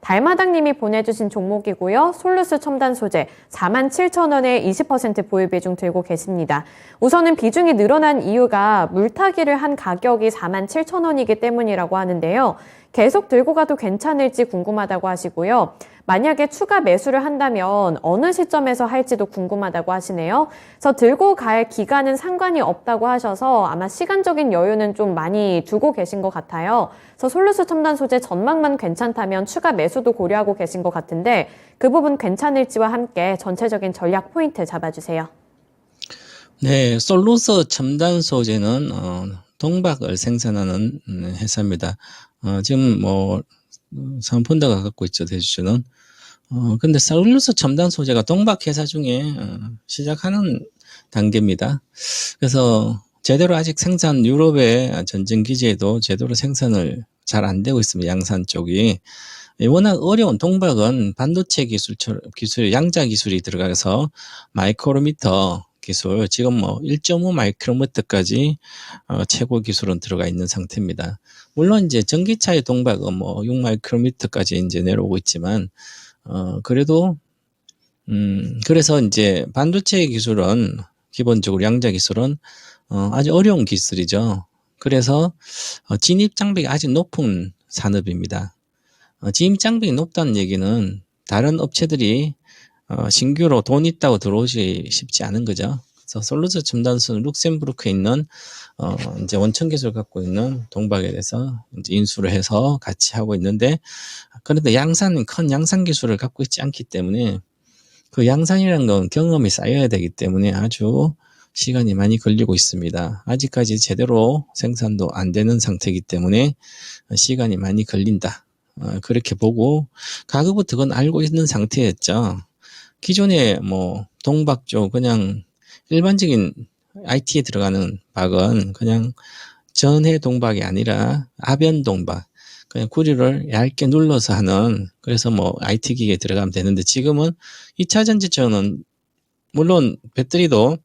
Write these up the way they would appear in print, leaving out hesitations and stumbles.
달마당님이 보내주신 종목이고요. 솔루스 첨단 소재 47,000원에 20% 보유 비중 들고 계십니다. 우선은 비중이 늘어난 이유가 물타기를 한 가격이 47,000원이기 때문이라고 하는데요. 계속 들고 가도 괜찮을지 궁금하다고 하시고요. 만약에 추가 매수를 한다면 어느 시점에서 할지도 궁금하다고 하시네요. 그래서 들고 갈 기간은 상관이 없다고 하셔서 아마 시간적인 여유는 좀 많이 두고 계신 것 같아요. 그래서 솔루스 첨단 소재 전망만 괜찮다면 추가 매수도 고려하고 계신 것 같은데 그 부분 괜찮을지와 함께 전체적인 전략 포인트 잡아주세요. 네, 솔루스 첨단 소재는 동박을 생산하는 회사입니다. 지금 삼펀드가 갖고 있죠, 대주주는. 근데 솔루스 첨단 소재가 동박 회사 중에 시작하는 단계입니다. 그래서 제대로 아직 생산, 유럽의 전쟁 기지에도 제대로 생산을 잘 안 되고 있습니다. 양산 쪽이. 워낙 어려운 동박은 반도체 기술, 양자 기술이 들어가서 마이크로미터 기술, 지금 1.5 마이크로미터까지 최고 기술은 들어가 있는 상태입니다. 물론 이제 전기차의 동박은 6 마이크로미터까지 이제 내려오고 있지만, 그래도, 그래서 이제 반도체 기술은, 기본적으로 양자 기술은, 아주 어려운 기술이죠. 그래서, 진입 장벽이 아주 높은 산업입니다. 진입 장벽이 높다는 얘기는 다른 업체들이, 신규로 돈 있다고 들어오기 쉽지 않은 거죠. 그래서 솔루스 첨단소는 룩셈부르크에 있는, 이제 원천 기술을 갖고 있는 동박에 대해서 이제 인수를 해서 같이 하고 있는데, 그런데 큰 양산 기술을 갖고 있지 않기 때문에 그 양산이라는 건 경험이 쌓여야 되기 때문에 아주 시간이 많이 걸리고 있습니다. 아직까지 제대로 생산도 안 되는 상태이기 때문에 시간이 많이 걸린다. 그렇게 보고 가격부터 그건 알고 있는 상태였죠. 기존에 동박 쪽 그냥 일반적인 IT에 들어가는 박은 그냥 전해 동박이 아니라 아변 동박, 그냥 구리를 얇게 눌러서 하는, 그래서 IT 기계에 들어가면 되는데 지금은 2차 전지처는 물론 배터리도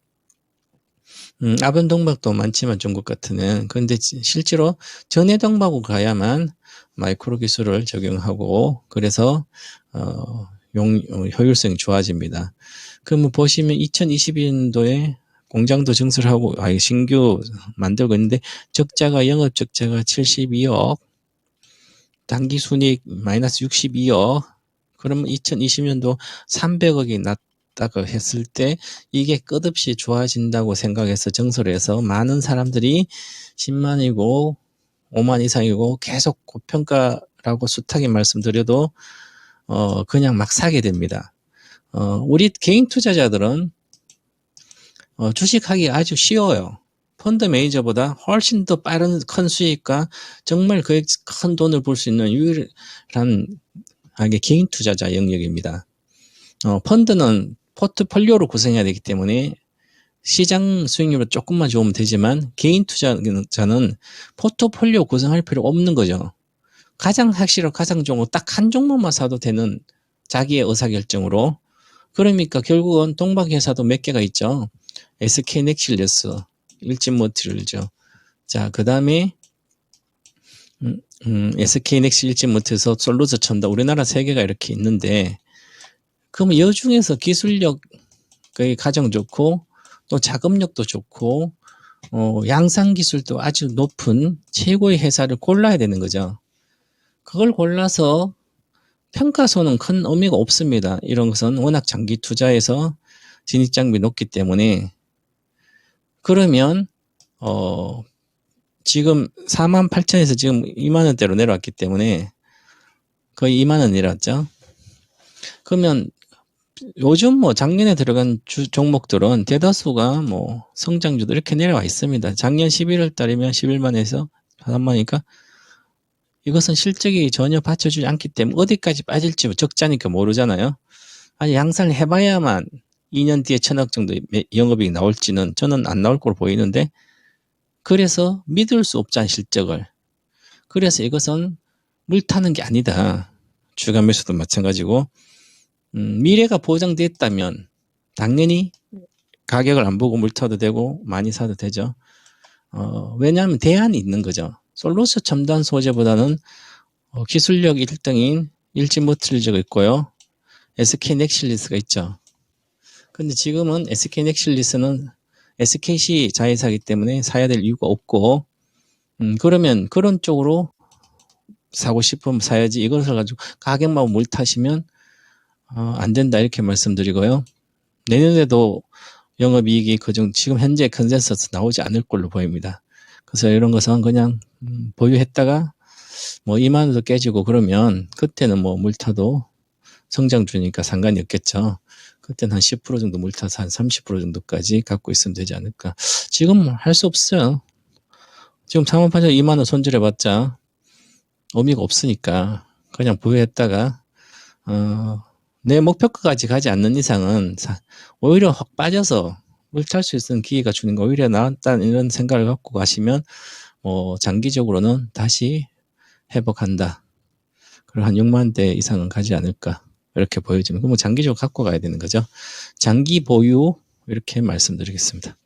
아변 동박도 많지만 중국 같은 그런데 실제로 전해 동박으로 가야만 마이크로 기술을 적용하고 그래서 효율성이 좋아집니다. 그럼 보시면 2022년도에 공장도 증설하고 신규 만들고 있는데 영업 적자가 72억, 단기 순이익 마이너스 62억. 그러면 2020년도 300억이 났다고 했을 때 이게 끝없이 좋아진다고 생각해서 증설해서 많은 사람들이 10만이고 5만 이상이고 계속 고평가라고 숱하게 말씀드려도 그냥 막 사게 됩니다. 우리 개인 투자자들은 주식하기 아주 쉬워요. 펀드 매니저보다 훨씬 더 빠른 큰 수익과 정말 큰 돈을 벌 수 있는 유일한 개인 투자자 영역입니다. 펀드는 포트폴리오로 구성해야 되기 때문에 시장 수익률은 조금만 좋으면 되지만 개인 투자자는 포트폴리오 구성할 필요 없는 거죠. 가장 확실하고 가장 좋은 거 딱 한 종목만 사도 되는 자기의 의사결정으로. 그러니까 결국은 동박회사도 몇 개가 있죠. SK넥실레스, 일진모터리얼이죠. 자, 그 다음에 SK넥실, 일진모터리얼에서 솔루스 첨단, 우리나라 3개가 이렇게 있는데 그러면 이 중에서 기술력이 가장 좋고 또 자금력도 좋고 양산 기술도 아주 높은 최고의 회사를 골라야 되는 거죠. 그걸 골라서 평가서는 큰 의미가 없습니다. 이런 것은 워낙 장기 투자해서 진입장벽이 높기 때문에. 그러면 지금 48,000에서 지금 2만원대로 내려왔기 때문에 거의 2만원 내려왔죠. 그러면 요즘 작년에 들어간 종목들은 대다수가 성장주도 이렇게 내려와 있습니다. 작년 11월 달이면 11만에서 3만이니까 이것은 실적이 전혀 받쳐주지 않기 때문에 어디까지 빠질지 적자니까 모르잖아요. 아니 양산을 해봐야만 2년 뒤에 1,000억 정도 영업이익 나올지는 저는 안 나올 걸로 보이는데, 그래서 믿을 수 없잖아요, 실적을. 그래서 이것은 물 타는 게 아니다. 주간 매수도 마찬가지고 미래가 보장됐다면 당연히 가격을 안 보고 물 타도 되고 많이 사도 되죠. 왜냐하면 대안이 있는 거죠. 솔루스 첨단 소재보다는 기술력 1등인 일진모틀리저가 있고요. SK넥실리스가 있죠. 근데 지금은 SK넥실리스는 SKC 자회사이기 때문에 사야 될 이유가 없고, 그러면 그런 쪽으로 사고 싶으면 사야지 이것을 가지고 가격만 몰타시면 안 된다 이렇게 말씀드리고요. 내년에도 영업이익이 그중 지금 현재 컨센서스 나오지 않을 걸로 보입니다. 그래서 이런 것은 그냥 보유했다가 뭐 2만 원도 깨지고 그러면 그때는 뭐 물타도 성장주니까 상관이 없겠죠. 그때는 한 10% 정도 물타서 한 30% 정도까지 갖고 있으면 되지 않을까. 지금 할 수 없어요. 지금 상한판에서 2만 원 손절해봤자 의미가 없으니까 그냥 보유했다가 내 목표가까지 가지 않는 이상은 오히려 확 빠져서 물탈 수 있는 기회가 주는 거 오히려 나았다는 이런 생각을 갖고 가시면 뭐 장기적으로는 다시 회복한다. 그리고 한 6만 원대 이상은 가지 않을까 이렇게 보여지면 그럼 뭐 장기적으로 갖고 가야 되는 거죠. 장기 보유 이렇게 말씀드리겠습니다.